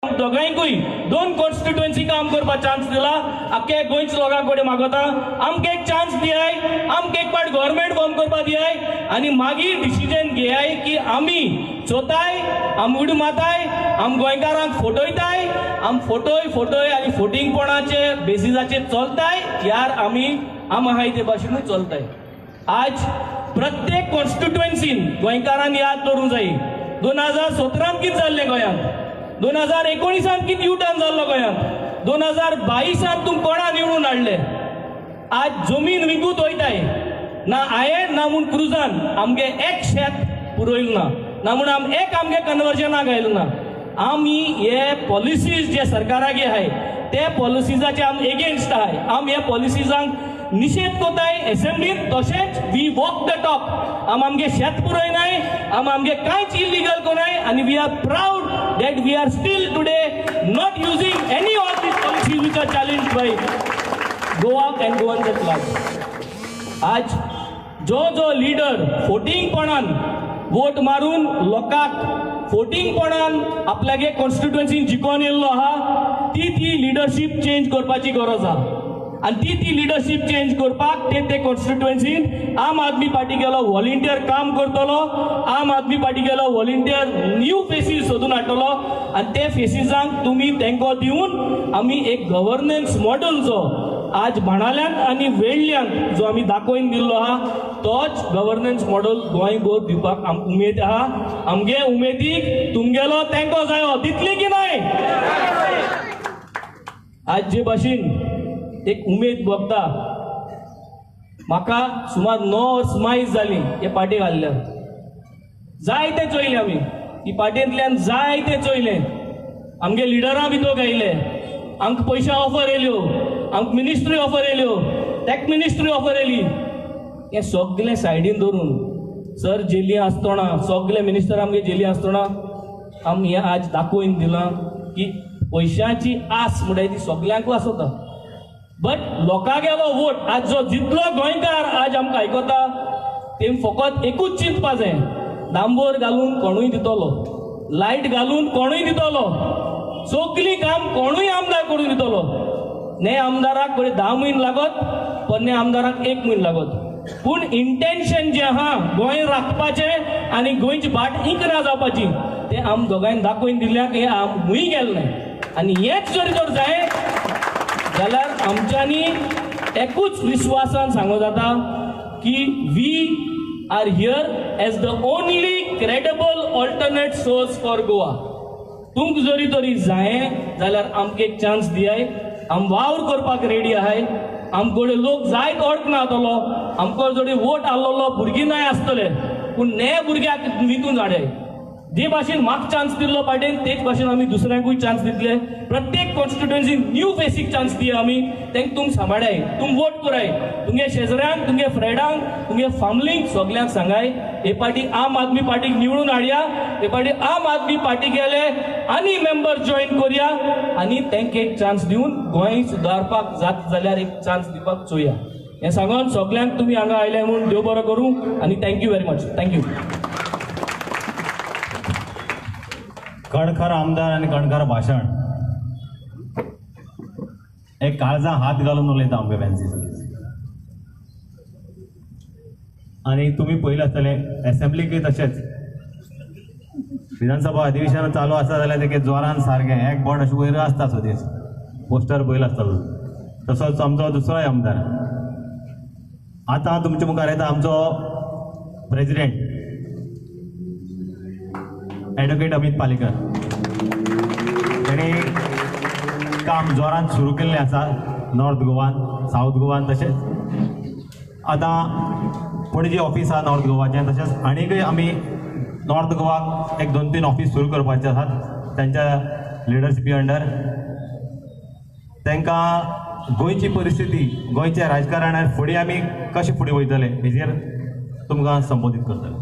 दोगांयकूय दोन कॉन्स्टिट्युएन्सी काम करपा चान्स दिला. आख्खे गोंयच्या लोकांक कडेन मागता आमकां एक चान्स दियाय, आमकां एक पाट गव्हर्मेंट फॉर्म करपा दियाय आनी मागीर डिसिजन घेयाय की आमी चोताय, आम उडी माताय, आम गोंयकारांक फटयताय, आम फटय आनी फटिंगपणाचे बेसिसाचेर चलताय, यार आमी आहाय ते भाशेनूच चलताय. आज प्रत्येक कॉन्स्टिट्युएन्सीन गोंयकारांनी याद दवरूंक जाय 2017 कितें जाल्लें गोंयांत, 2019 कितें युटर्न जाल्लो गोंयांत, 2022 तुम कोणा निवडून हाडले. आज जमीन विकूत वयताय ना हांवें ना म्हूण क्रुजान आमगे एक शेत पुरयलो ना म्हूण आमगे कन्वर्जनाक आयलो ना. आमी हे पॉलिसीज जे सरकारागे आहाय ते पॉलिसीजाचे आम एगेन्स्ट आहाय. आम हे पॉलिसीजांक निषेध कोताय असेंब्लीत. तशेंच वी वॉक द टॉक. आमगे शेत पुरयनाय, आमगे कांयच इलिगल कोनाय आनी we are proud that we are still today not using any of these policies which are challenged by Goa and Goans at large. आज जो लीडर फोटिंगपणान वोट मारून लोकांक फोटिंगपणान आपल्यागे कॉन्स्टिट्युएन्सीन जिखोन येयल्लो आहा ती लिडरशीप चेंज करपाची गरज आहा. आणि ती लिडरशीप चेंज करपाक ते कॉन्स्टिट्युएन्सीन आम आदमी पार्टी गेलो व्हॉलिंटियर काम करतलो. आम आदमी पार्टी गेलो व्हॉलिंटियर न्यू फेसीस सोदून हाडटलो आणि ते फेसीसांक तुमी तेंको दिवन आमी एक गव्हर्नन्स मॉडेल जो आज बाणाल्यांत आनी वेळल्यांत जो आमी दाखोवन दिल्लो आहा तोच गव्हर्नन्स मॉडेल गोंयभर दिवपाक आमकां उमेद आहा. आमगे उमेदीक तुमगेलो तेंको जायो दितली की नाय. आज जे भाशेन एक उमेद भोगता म्हाका सुमार 9 वर्स मायज जाली हे पार्टेक हाडल्यार. जायते चोयले आमी ही पार्टेंतल्यान जायते चोयले. आमगे लिडरां भितर गायले, आमकां पयशा ऑफर येयल्यो, आमकां मिनिस्ट्री ऑफर येयल्यो, टॅक मिनिस्ट्री ऑफर येयली. हे सगळे सायडीन दवरून सर जेली आसतना सगळे मिनिस्टर आमगे जेली आसतना आमी हे आज दाखोवन दिलां की पयशांची आस म्हणटाय ती सगळ्यांकूच आसता. बट लोकां गेलो वोट आज जो जितलो गोंयकार आज आमकां आयकता तेम फकत एकूच चिंतपा जाय डांबोर घालून कोणूय दितलो, लायट घालून कोणूय दितलो, सगळी काम कोणूय आमदार करून दितलो. ने आमदाराक 10 म्हयने लागत, पन्ने आमदाराक 1 म्हयनो लागत. पूण इंटेन्शन जे आहा गोंय राखपाचें आनी गोंयची भाट इंकरा जावपाची ते आम दोगांयन दाखोवन दिल्याक हे आमूय गेले नाय. आनी हेच जर जाय जाल्यार आमच्यांनी एकूच विश्वासान सांगो जाता की we are here as the only credible alternate source for Goa. तुमकां जरी तरी जायें जाल्यार आमकां एक चान्स दियाय. आम वावर करपाक रेडी आहाय. आमकोडे लोक जायत अडकना जातलो. आमको जरी वोट आसलेलो भुरगीं नाय आसतले पूण ने भुरग्याक विकून हाडय. जे भाशेन म्हाका चान्स दिल्लो पार्टेन तेच भाशेन आमी दुसऱ्यांकूय चान्स दितले. प्रत्येक कॉन्स्टिट्युएन्सीन न्यू फेसीक चान्स दिया आमी. तेंक तुम सांबाळाय, तुम वोट कराय, तुमगे शेजऱ्यांक, तुमगे फ्रेंडांक, तुमगे फॅमिलीक सगळ्यांक सांगाय हे पार्टी आम आदमी पार्टीक निवडून हाडया. हे पार्टी आम आदमी पार्टी गेले आनी मेंबर जॉईन करया आनी तेंक एक चान्स दिवन गोंय सुदारपाक जात जाल्यार एक चान्स दिवपाक चोया. हे सांगून सगळ्यांक तुमी हांगा आयले म्हणून देव बरो करूं आनी थँक्यू व्हेरी मच. थँक्यू. कणखर आमदार आणि कणखर भाषण एक काळजा हात घालून उलयता आमगे फॅन्सी. आणि तुम्ही पळयलें आसतलें असेंब्लीकय तशेंच विधानसभा अधिवेशन चालू आसा जाल्यार तेगे जोरान सारकें एक बोर्ड अशें वयर आसता सदीस पोस्टर पळयलो आसतलो. तसोच आमचो दुसरोय आमदार. आतां तुमचे मुखार येता आमचो प्रेसिडेंट ॲडव्होकेट अमित पालेकर. ताणें काम जोरान सुरू केल्लें आसा नॉर्थ गोवान, सावथ गोवान. तशेंच आतां पणजी ऑफिस आहा नॉर्थ गोवाचें. तशेंच आनीकय आमी नॉर्थ गोवाक 1-2-3 ऑफिस सुरू करपाचे आसात तांच्या लिडरशिपी अंडर. तांकां गोंयची परिस्थिती, गोंयच्या राजकारणात फुडें आमी कशें फुडें वयतले हेजेर तुमकां संबोधीत करतले.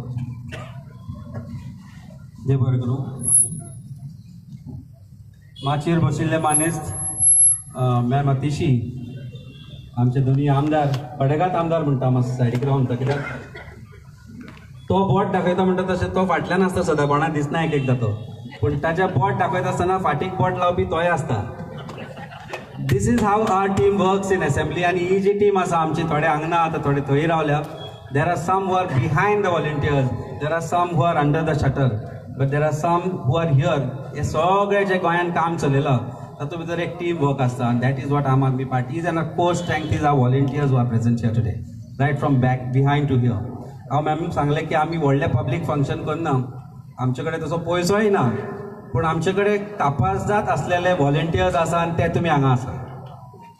देव बरें करूं. माचयेर बशिल्ले मानेस्त मॅम अतिशी आमचे दोन्ही आमदार पडेगात आमदार म्हणटा मातसो सायडीक रावन कित्याक तो बोट दाखयता म्हणटा तशें तो फाटल्यान आसता सदां कोणाक दिसना एक एकदां तो पूण ताच्या बोट दाखयत आसतना फाटीक बोट लावपी तोय आसता. This is how our team works in assembly. आनी ही जी टीम आसा आमची, थोडे हांगा आतां थोडे थंय रावल्या. There are some who are behind the volunteers, there are some who are under the shutter, but there are some who are here. हे सगळे जे गोंयान काम चलयलां तातूंत भितर एक टीम वर्क आसता. आनी that is what Aam Aadmi Party is. And core strength is our volunteers who are present here today, right from back behind to here. हांव मॅम सांगलें की आमी व्हडलें पब्लीक फंक्शन करना, आमचे कडेन तसो पयसोय ना, पूण आमचे कडेन कापासदाद आसलेले व्हॉलंटियर्स आसा आनी ते तुमी हांगा आसा.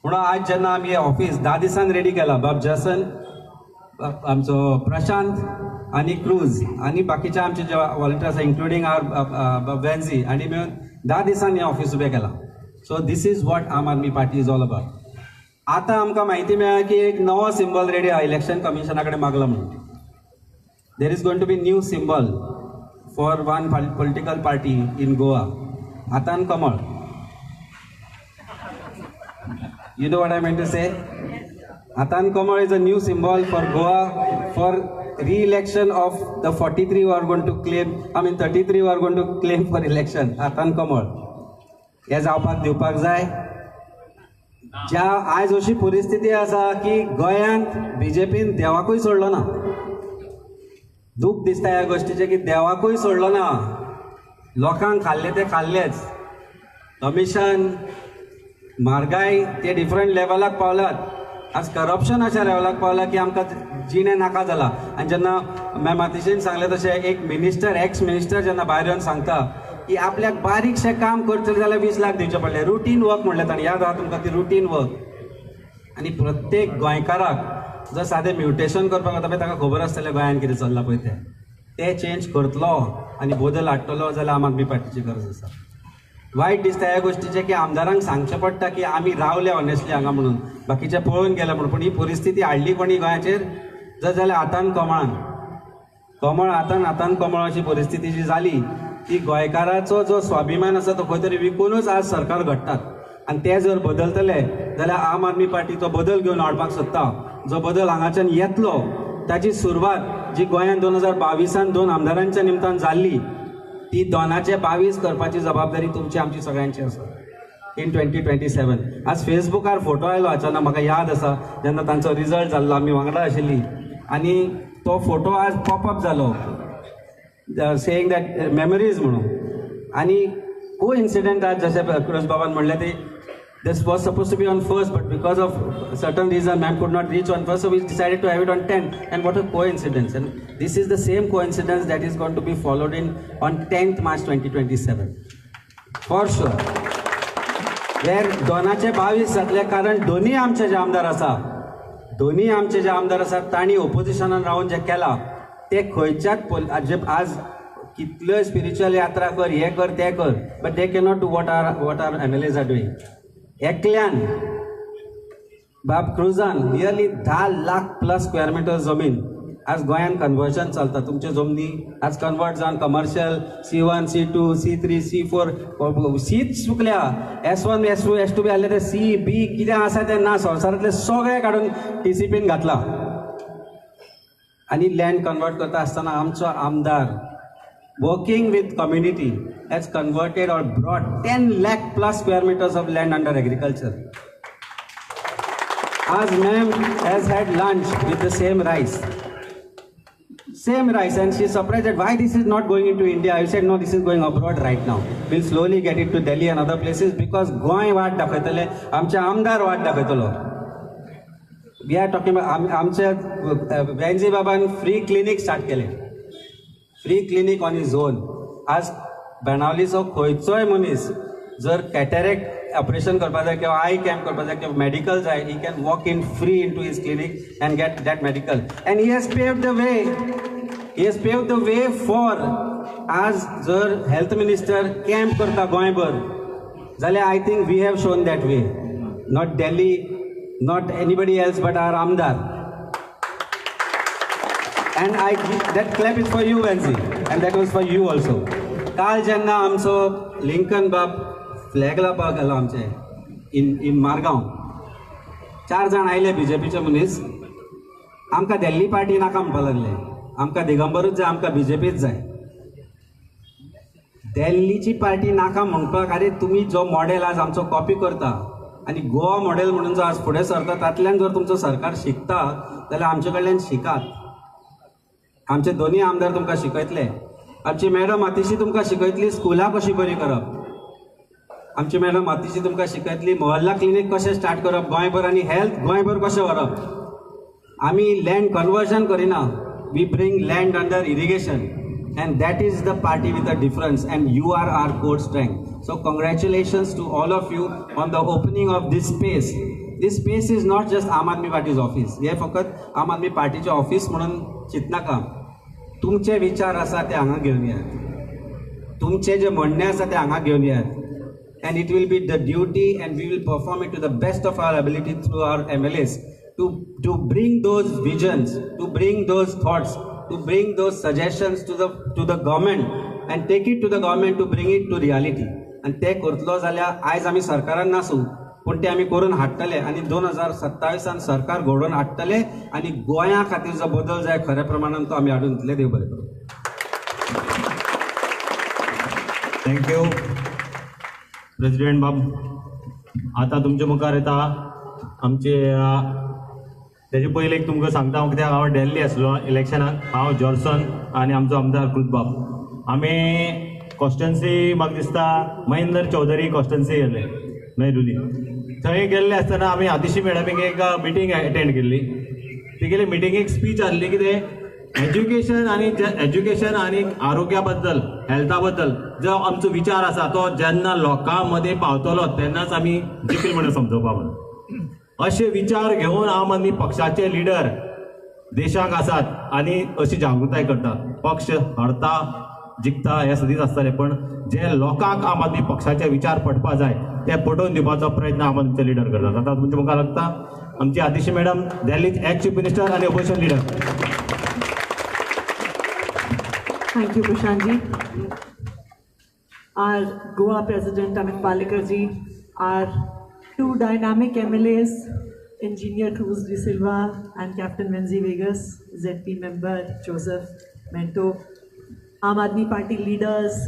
म्हणून आज जेन्ना आमी हें ऑफीस 10 दिसान रेडी केलां, बाब जसन, आमचो प्रशांत आनी क्रूज आनी बाकीचे आमचे जे व्हॉलंटियर्स आसा इन्क्लुडींग आवर वेन्झी आनी मेळून 10 दिसान हें ऑफीस उबें केलां. सो this is what Aam Aadmi Party is all about. आतां आमकां म्हायती मेळ्ळा की एक नवो सिंबल रेडी आहा इलेक्शन कमिशना कडेन मागला म्हणून. There is going to be new symbol for one political party in Goa. हातान कमळ. You know what I meant to say? Hatan Kamal is a new symbol for Goa for re-election of the 43 who are going to claim, 33 who are going to claim for election. Hatan Kamal. हे जावपाक दिवपाक जाय. ज्या आज अशी परिस्थिती आसा की गोंयांत बीजेपीन देवाकूय सोडलो ना. दूख दिसता ह्या गोष्टीचें की देवाकूय सोडलो ना. लोकांक खाल्ले ते खाल्लेच. कमिशन, म्हारगाय ते डिफरंट लेवलाक पावल्यात. आज करप्शन अशा लेवलाक पावला की आमकां जिणे नाका जाला. आनी जेन्ना मॅम आतिशीन सांगलें तशें एक मिनिस्टर, एक्स मिनिस्टर जेन्ना भायर येवन सांगता की आपल्याक बारीकशें काम करतले जाल्यार 20 लाख दिवचे पडले. रुटीन वर्क म्हणलें ताणें, याद आहा तुमकां ती रुटीन वर्क. आनी प्रत्येक गोंयकाराक जर सादें म्युटेशन करपाक वता पळय ताका खबर आसतलें गोंयान कितें चल्लां पळय ते चेंज करतलो आनी बदल हाडटलो जाल्यार आम आदमी पार्टीची गरज आसा. वायट दिसता ह्या गोष्टीचें की आमदारांक सांगचें पडटा की आमी रावले ऑनेस्टली हांगा म्हणून, बाकीचे पळोवन गेले म्हणून. पूण ही परिस्थिती हाडली कोणी गोंयाचेर? जर जाल्यार हातान कमळान, कमळ हातान कमळ अशी परिस्थिती जी जाली ती गोंयकाराचो जो स्वाभिमान आसा तो खंय तरी विकूनच आज सरकार घडटात. आनी ते जर बदलतले जाल्यार आम आदमी पार्टी तो बदल घेवन हाडपाक सोदता. जो बदल हांगाच्यान येतलो ताची सुरवात जी गोंयांत 2022 2 आमदारांच्या निमतान जाल्ली ती 2022 करपाची जबाबदारी तुमची आमची सगळ्यांची आसा इन 2027. आज फेसबुकार फोटो आयलो अचानक, म्हाका याद आसा जेन्ना तांचो रिजल्ट जाल्लो, आमी वांगडा आशिल्लीं आनी तो फोटो आज पॉपअप जालो सेईंग दॅट मेमरीज म्हणून. आनी को इन्सिडंट आज जशें क्रुज बाबान म्हणलें ते this was supposed to be on 1st, but because of certain reason ma'am could not reach on 1st, so we decided to have it on 10th. And what a coincidence. And this is the same coincidence that is going to be followed on 10th March 2027 for sure, where 2022 जातले. कारण दोन्ही आमचे जे आमदार आसा तांणी ओपोजिशनान रावन जे केला ते खंयच्याच आज कितल्योय स्पिरिच्युअल यात्रा कर, हे कर, ते कर, but they cannot do what are MLAs are doing. एकल्यान बाब क्रुजान nearly 10 lakh plus square metre जमीन आज गोंयान कन्वर्जन चलता. तुमचे जमनी आज कन्वर्ट जावन commercial C1, C2, C3, C4 सीच चुकल्या. S1, S2, S2 B आसले ते C, B कितें आसा तें ना, संवसारांतले सगळे काडून TCPन घातला. आनी लँड कन्वर्ट करता आसतना आमचो आमदार working with community has converted or brought 10 lakh plus square meters of land under agriculture. As ma'am has had lunch with the same rice, and she is surprised that why this is not going into India. I said no, this is going abroad right now. We'll slowly get it to Delhi and other places because Goa वाट दाखयतले, आमचे आमदार वाट दाखयतलो. We are talking about आमचे वेंझी बाबान free clinic start केले. Free clinic on is own. आज बेणावलीचो खंयचोय मनीस जर कॅटरेक्ट ऑपरेशन करपाक जाय किंवा आय कॅम्प करपाक जाय किंवा मेडिकल जाय, he can walk in free in to his clinic and get that medical. And he has paved the way for आज जर हेल्थ मिनिस्टर कॅम्प करता गोंयभर जाल्यार I think we have shown that way. Not Delhi, not anybody else but our आमदार. And that clap is for you, Venzi, and that was for you also. काल जेन्ना आमचो Lincoln बाब फ्लॅग लावपाक गेलो आमचे इन मारगांव, 4 जाण आयले बीजेपीचे मनीस. आमकां दिल्ली पार्टी नाका म्हणपाक लागले, आमकां दिगंबरूच जाय, आमकां बीजेपीच जाय. दिल्लीची पार्टी नाका म्हणपाक अरे तुम्ही जो मॉडेल आज आमचो कॉपी करता आणि गोवा मॉडेल म्हणून जो आज फुडें सरता तातल्यान जर तुमचो सरकार शिकता जाल्यार आमचे कडल्यान शिकात. आमचे दोन्ही आमदार तुमकां शिकयतले. आमची मॅडम आतिशी तुमकां शिकयतली स्कुलां कशी बरी करप. आमची मॅडम आतिशी तुमकां शिकयतली मोहल्ला क्लिनीक कशें स्टार्ट करप गोंयभर आनी हेल्थ गोंयभर कशें व्हरप. आमी लँड कन्वर्जन करिना. We bring land under irrigation and that is the party with a difference and you are our core strength. So congratulations to all of you on the opening of this space. This space is not just Aam Aadmi Party's office. हे फकत आम आदमी पार्टीचे office म्हणून चिंतनाका. तुमचे विचार आसा ते हांगा घेवन येयात. तुमचे जे म्हणणे आसा ते हांगा घेवन येयात. And it will be the duty and we will perform it to the best of our ability through our MLAs to bring those visions, to bring those thoughts, to bring those suggestions to the government and take it to the government to bring it to reality. And ते करतलो जाल्यार आयज आमी सरकारान नासू पूण ते आमी करून हाडटले आनी 2027 सरकार घडोवन हाडटले आनी गोंया खातीर जो बदल जाय खऱ्या प्रमाणान तो आमी हाडून दितले. देव बरें करूं. थँक्यू प्रेसिडेंट बाब. आता तुमच्या मुखार येता आमचे तेजे पयलीं एक तुमकां सांगता कित्याक हांव दिल्ली आसलो इलेक्शनाक. हांव जॉर्सन आनी आमचो आमदार कृतबाब आमी कॉन्स्टिट्युन्सी म्हाका दिसता महेंद्र चौधरी कॉन्स्टिट्युन्सी गेल्ले मेहरुली. थंय गेल्ले आसतना आमी आतिशी मॅडमीक एक मिटींग अटेंड केल्ली. तेगेले मिटिंगेक स्पीच आसली कितें एज्युकेशन आनी आरोग्या बद्दल हेल्था बद्दल जो आमचो विचार आसा तो जेन्ना लोकां मदें पावतलो तेन्नाच आमी जिखले म्हणून समजोवपा म्हणून असे विचार घेवन आम आदमी पक्षाचे लिडर देशाक आसात आनी अशी जागृताय करतात. पक्ष हरता जिखता हे सदींच आसतले पण जे लोकांक आम आदमी पक्षाचे विचार पटपा जाय ते पटोवन दिवपाचो प्रयत्न आम आदमीचे लिडर करतात. आता तुमच्या मुखार लागता आमची Atishi madam Delhi ex chief minister आनी opposition leader. Thank you, Prashant ji. Our Goa President Amit Palekar ji, our two dynamic MLAs, Engineer Cruz de Silva and Captain Wenzi Vegas, ZP member Joseph Mento, Aam Aadmi Party leaders,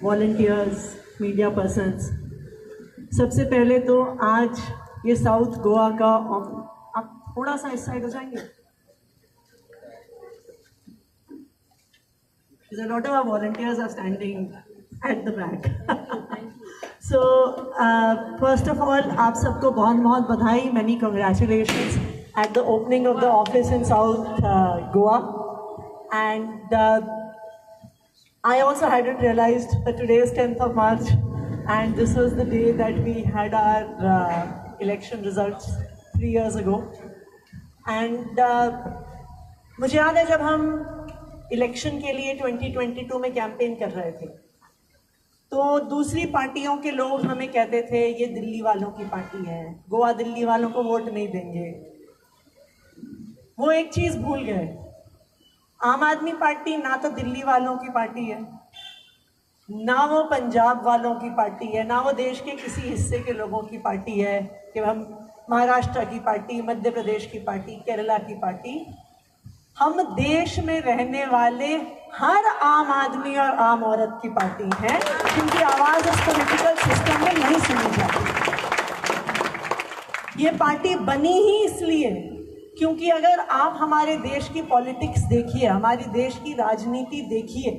volunteers, media persons. सबसे पहले तो आज ये south Goa का, आप थोड़ा सा इस साइड हो जाएंगे. A lot of our volunteers are standing at the back. So first of all, आप सबको बहुत बधाई, many congratulations at the opening of the office in South Goa. And I also hadn't realized that today is 10th of March and this was the day that we had our election results 3 years ago. And मुझे याद है जब हम election के लिए 2022 में campaign कर रहे थे तो दूसरी पार्टियों के लोग हमें कहते थे ये दिल्ली वालों की पार्टी है, गोवा दिल्ली वालों को वोट नहीं देंगे. वो एक चीज़ भूल गए, आम आदमी पार्टी ना तो दिल्ली वालों की पार्टी है, ना वो पंजाब वालों की पार्टी है, ना वो देश के किसी हिस्से के लोगों की पार्टी है कि हम महाराष्ट्र की पार्टी, मध्य प्रदेश की पार्टी, केरला की पार्टी. हम देश में रहने वाले हर आम आदमी और आम औरत की पार्टी है जिनकी आवाज़ इस पॉलिटिकल सिस्टम में नहीं सुनी जाती. ये पार्टी बनी ही इसलिए क्योंकि अगर आप हमारे देश की पॉलिटिक्स देखिए, हमारी देश की राजनीति देखिए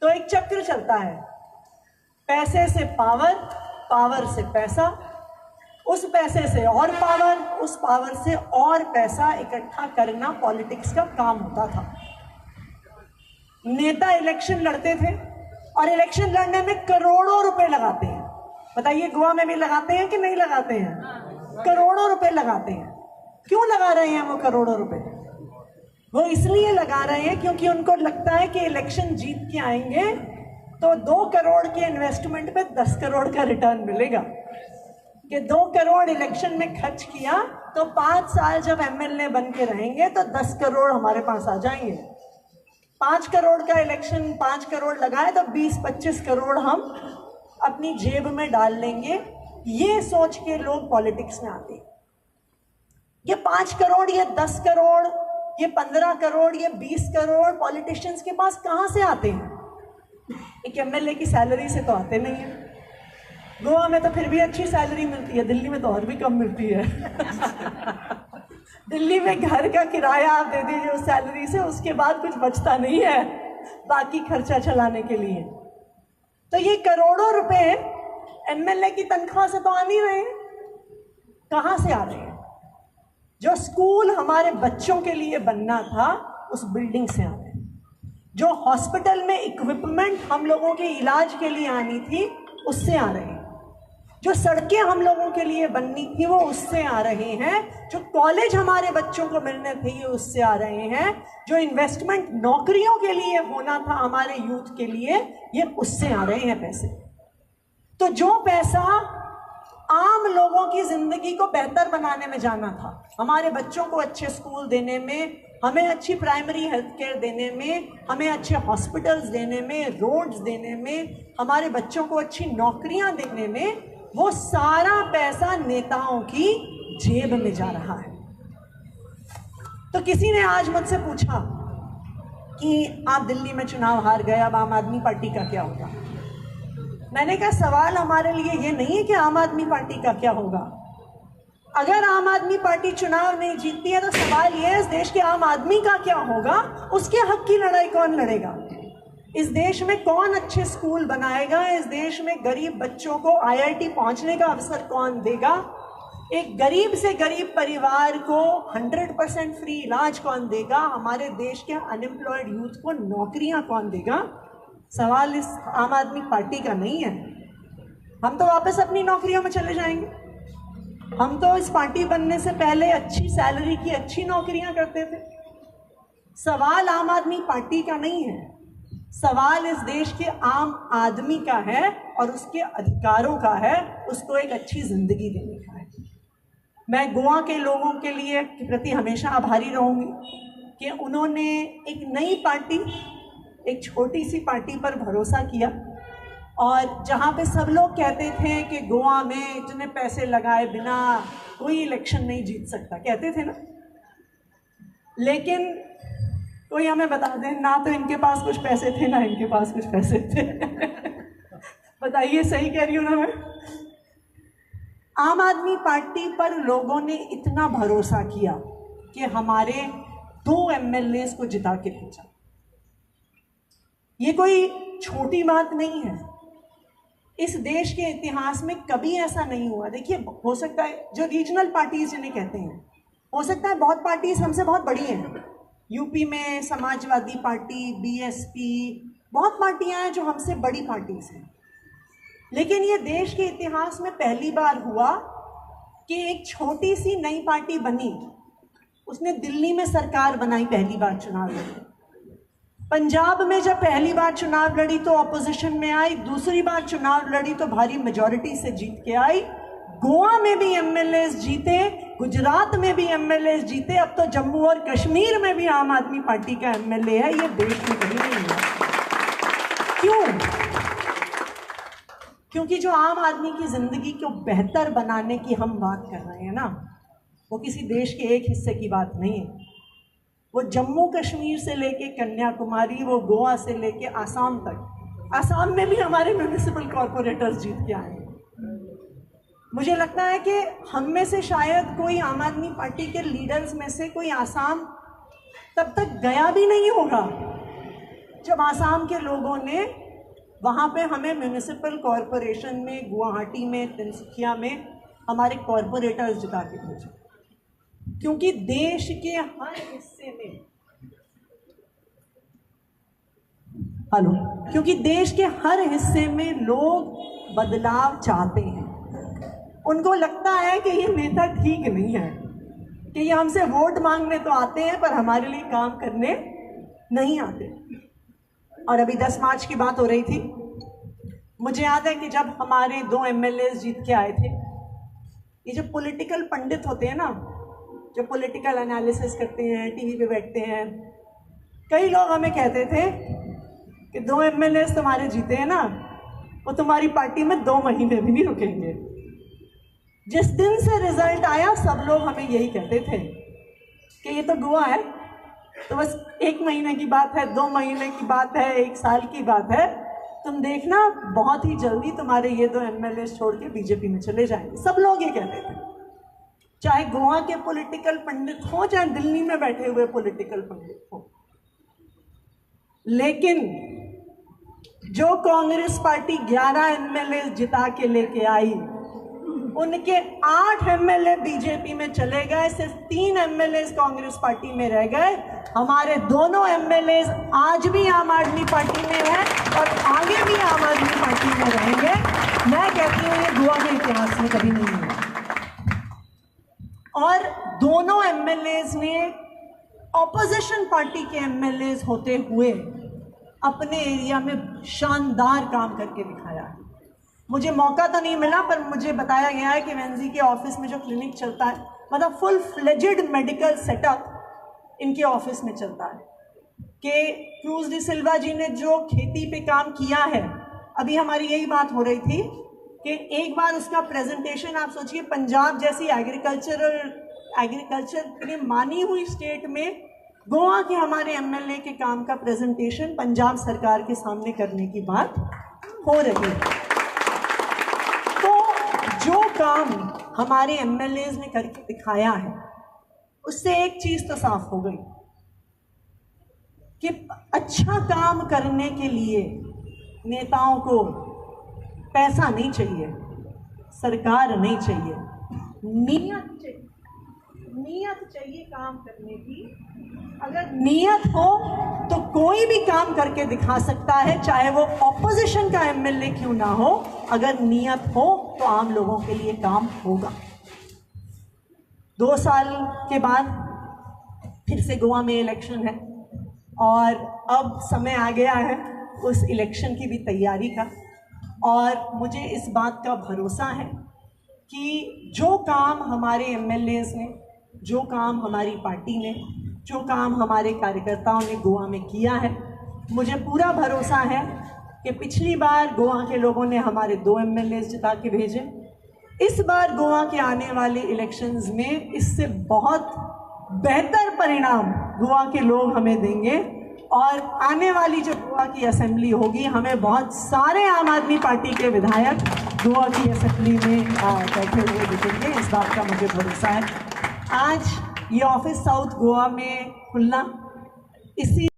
तो एक चक्र चलता है. पैसे से पावर, पावर से पैसा, उस पैसे से और पावर, उस पावर से और पैसा इकट्ठा करना पॉलिटिक्स का काम होता था. नेता इलेक्शन लड़ते थे और इलेक्शन लड़ने में करोड़ों रुपए लगाते हैं. बताइए गोवा में भी लगाते हैं कि नहीं लगाते हैं? करोड़ों रुपए लगाते हैं. क्यों लगा रहे हैं वो करोड़ों रुपए? वो इसलिए लगा रहे हैं क्योंकि उनको लगता है कि इलेक्शन जीत के आएंगे तो 2 करोड़ के इन्वेस्टमेंट पे 10 करोड़ का रिटर्न मिलेगा. कि 2 करोड़ इलेक्शन में खर्च किया तो 5 साल जब एमएलए बन के रहेंगे तो 10 करोड़ हमारे पास आ जाएंगे. 5 करोड़ का इलेक्शन 5 करोड़ लगाए तो 20-25 करोड़ हम अपनी जेब में डाल लेंगे. ये सोच के लोग पॉलिटिक्स में आते हैं. ये 5 करोड़, ये 10 करोड़, ये 15 करोड़, ये 20 करोड़ पॉलिटिशियंस के पास कहाँ से आते हैं? एक एमएलए की सैलरी से तो आते नहीं है। गोवा में तो फिर भी अच्छी सैलरी मिलती है, दिल्ली में तो और भी कम मिलती है। दिल्ली में घर का किराया आप दे दीजिए उस सैलरी से, उसके बाद कुछ बचता नहीं है बाकी खर्चा चलाने के लिए। तो ये करोड़ों रुपए एमएलए की तनख्वाह से तो आ नहीं रहे हैं, कहाँ से आ रहे हैं? जो स्कूल हमारे बच्चों के लिए बनना था उस बिल्डिंग से आ रहे हैं। जो हॉस्पिटल में इक्विपमेंट हम लोगों के इलाज के लिए आनी थी उससे आ रहे हैं। जो सड़कें हम लोगों के लिए बननी थी वो उससे आ रहे हैं। जो कॉलेज हमारे बच्चों को मिलने थे ये उससे आ रहे हैं। जो इन्वेस्टमेंट नौकरियों के लिए होना था हमारे यूथ के लिए ये उससे आ रहे हैं पैसे। तो जो पैसा आम लोगों की जिंदगी को बेहतर बनाने में जाना था, हमारे बच्चों को अच्छे स्कूल देने में, हमें अच्छी प्राइमरी हेल्थ केयर देने में, हमें अच्छे हॉस्पिटल्स देने में, रोड्स देने में, हमारे बच्चों को अच्छी नौकरियां देने में, वो सारा पैसा नेताओं की जेब में जा रहा है। तो किसी ने आज मुझसे पूछा कि आप दिल्ली में चुनाव हार गए, अब आम आदमी पार्टी का क्या होगा? मैंने कहा सवाल हमारे लिए ये नहीं है कि आम आदमी पार्टी का क्या होगा। अगर आम आदमी पार्टी चुनाव नहीं जीतती है तो सवाल ये है इस देश के आम आदमी का क्या होगा, उसके हक की लड़ाई कौन लड़ेगा, इस देश में कौन अच्छे स्कूल बनाएगा, इस देश में गरीब बच्चों को आईआईटी पहुंचने का अवसर कौन देगा, एक गरीब से गरीब परिवार को 100% फ्री इलाज कौन देगा, हमारे देश के अनएम्प्लॉयड यूथ को नौकरियां कौन देगा। सवाल इस आम आदमी पार्टी का नहीं है। हम तो वापस अपनी नौकरियों में चले जाएंगे। हम तो इस पार्टी बनने से पहले अच्छी सैलरी की अच्छी नौकरियां करते थे। सवाल आम आदमी पार्टी का नहीं है, सवाल इस देश के आम आदमी का है और उसके अधिकारों का है, उसको एक अच्छी जिंदगी देने का है। मैं गोवा के लोगों के लिए के प्रति हमेशा आभारी रहूंगी कि उन्होंने एक नई पार्टी, एक छोटी सी पार्टी पर भरोसा किया। और जहाँ पे सब लोग कहते थे कि गोवा में इतने पैसे लगाए बिना कोई इलेक्शन नहीं जीत सकता, कहते थे ना, लेकिन कोई हमें बता दें ना तो इनके पास कुछ पैसे थे ना इनके पास कुछ पैसे थे। बताइए सही कह रही हूँ ना मैं? आम आदमी पार्टी पर लोगों ने इतना भरोसा किया कि हमारे 2 एमएलए को जिता के भेजा। ये कोई छोटी बात नहीं है। इस देश के इतिहास में कभी ऐसा नहीं हुआ। देखिए, हो सकता है जो रीजनल पार्टीज जिन्हें कहते हैं, हो सकता है बहुत पार्टीज हमसे बहुत बड़ी हैं। यूपी में समाजवादी पार्टी, बीएसपी, बहुत पार्टियां हैं जो हमसे बड़ी पार्टीज हैं। लेकिन ये देश के इतिहास में पहली बार हुआ कि एक छोटी सी नई पार्टी बनी, उसने दिल्ली में सरकार बनाई, पहली बार चुनाव लड़ी। पंजाब में जब पहली बार चुनाव लड़ी तो ऑपोजिशन में आई, दूसरी बार चुनाव लड़ी तो भारी मेजॉरिटी से जीत के आई। गोवा में भी एमएलए जीते, गुजरात में भी एमएलए जीते, अब तो जम्मू और कश्मीर में भी आम आदमी पार्टी का एमएलए है। ये देश में कहीं नहीं हुआ। क्यों? क्योंकि जो आम आदमी की जिंदगी को बेहतर बनाने की हम बात कर रहे हैं ना, वो किसी देश के एक हिस्से की बात नहीं है। वो जम्मू कश्मीर से लेके कन्याकुमारी, वो गोवा से लेके आसाम तक। आसाम में भी हमारे म्यूनिसिपल कॉरपोरेटर्स जीत के आए। मुझे लगता है कि हम में से शायद कोई आम आदमी पार्टी के लीडर्स में से कोई आसाम तब तक गया भी नहीं होगा जब आसाम के लोगों ने वहाँ पे हमें म्यूनिसिपल कॉरपोरेशन में, गुवाहाटी में, तिनसुकिया में हमारे कॉरपोरेटर्स जिता के भेजे। क्योंकि देश के हर हिस्से में क्योंकि देश के हर हिस्से में लोग बदलाव चाहते हैं। उनको लगता है कि ये नेता ठीक नहीं है, कि ये हमसे वोट मांगने तो आते हैं पर हमारे लिए काम करने नहीं आते। और अभी 10 मार्च की बात हो रही थी, मुझे याद है कि जब हमारे 2 एमएलए जीत के आए थे, ये जो पॉलिटिकल पंडित होते हैं ना, जो पॉलिटिकल एनालिसिस करते हैं, टीवी पे बैठते हैं, कई लोग हमें कहते थे कि 2 एमएलए तुम्हारे जीते हैं ना, वो तुम्हारी पार्टी में 2 महीने भी नहीं रुकेंगे। जिस दिन से रिजल्ट आया सब लोग हमें यही कहते थे कि ये तो गोवा है, तो बस 1 महीने की बात है, 2 महीने की बात है, 1 साल की बात है, तुम देखना बहुत ही जल्दी तुम्हारे ये 2 एमएलए छोड़ के बीजेपी में चले जाएंगे। सब लोग ये कहते थे, चाहे गोवा के पॉलिटिकल पंडित हो, चाहे दिल्ली में बैठे हुए पॉलिटिकल पंडित हो। लेकिन जो कांग्रेस पार्टी 11 एमएलए जिता के लेके आई, उनके 8 एमएलए बीजेपी में चले गए, सिर्फ 3 एमएलए कांग्रेस पार्टी में रह गए। हमारे दोनों एमएलए आज भी आम आदमी पार्टी में हैं और आगे भी आम आदमी पार्टी में रहेंगे। मैं कहती हूँ ये गोवा के इतिहास में कभी नहीं हुआ। और दोनों एमएलए ने ऑपोजिशन पार्टी के एमएलए होते हुए अपने एरिया में शानदार काम करके दिखाया है। मुझे मौका तो नहीं मिला, पर मुझे बताया गया है कि वेंजी के ऑफिस में जो क्लिनिक चलता है, मतलब फुल फ्लेजेड मेडिकल सेटअप इनके ऑफिस में चलता है। कि क्रूज डी सिल्वा जी ने जो खेती पे काम किया है, अभी हमारी यही बात हो रही थी कि एक बार उसका प्रेजेंटेशन, आप सोचिए पंजाब जैसी एग्रीकल्चर के लिए मानी हुई स्टेट में गोवा के हमारे एमएलए के काम का प्रेजेंटेशन पंजाब सरकार के सामने करने की बात हो रही है। तो जो काम हमारे एमएलए ने करके दिखाया है, उससे एक चीज तो साफ हो गई कि अच्छा काम करने के लिए नेताओं को पैसा नहीं चाहिए, सरकार नहीं चाहिए, नीयत चाहिए काम करने की। अगर नीयत हो तो कोई भी काम करके दिखा सकता है, चाहे वो ऑपोजिशन का एमएलए क्यों ना हो। अगर नीयत हो तो आम लोगों के लिए काम होगा। 2 साल के बाद फिर से गोवा में इलेक्शन है और अब समय आ गया है उस इलेक्शन की भी तैयारी का। और मुझे इस बात का भरोसा है कि जो काम हमारे एमएलए ने, जो काम हमारी पार्टी ने, जो काम हमारे कार्यकर्ताओं ने गोवा में किया है, मुझे पूरा भरोसा है कि पिछली बार गोवा के लोगों ने हमारे 2 एमएलए जिता के भेजे। इस बार गोवा के आने वाले इलेक्शंस में इससे बहुत बेहतर परिणाम गोवा के लोग हमें देंगे। और आने वाली जो गोवा की असेंबली होगी, हमें बहुत सारे आम आदमी पार्टी के विधायक गोवा की असेंबली में बैठे हुए दिखेंगे, इस बात का मुझे भरोसा है। आज ये ऑफिस साउथ गोवा में खुलना इसी